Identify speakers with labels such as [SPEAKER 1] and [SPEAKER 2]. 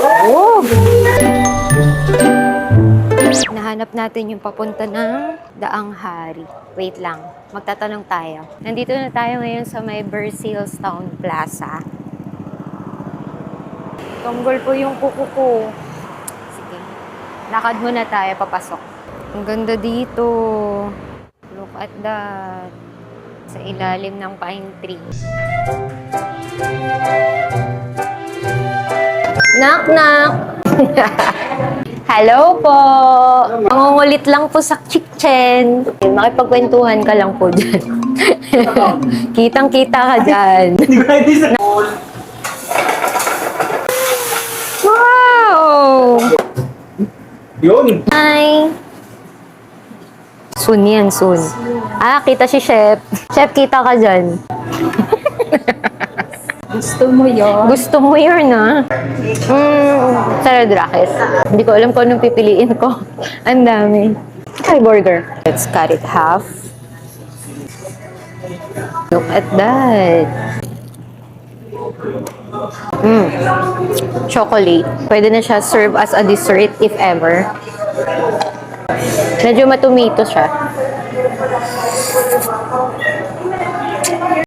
[SPEAKER 1] Oh! Nahanap natin yung papunta ng Daang Hari. Wait lang, magtatanong tayo. Nandito na tayo ngayon sa may Versailles Town Plaza. Tunggol po yung kuko ko. Sige, lakad muna tayo, papasok. Ang ganda dito. Look at that. Sa ilalim ng pine tree. Knock, knock! Hello po! Mangungulit lang po sa kitchen. Makipagkwentuhan ka lang po dyan. Kitang-kita ka dyan. Wow!
[SPEAKER 2] Yun!
[SPEAKER 1] Hi! Soon yan, soon. Ah, kita si Chef. Chef, kita ka dyan.
[SPEAKER 3] Gusto mo yun?
[SPEAKER 1] Gusto mo yun, ah? Salad racket. Hindi ko alam kung anong pipiliin ko. Ang dami. Thai burger. Let's cut it half. Look at that. Chocolate. Pwede na siya serve as a dessert if ever. Medyo matumito siya.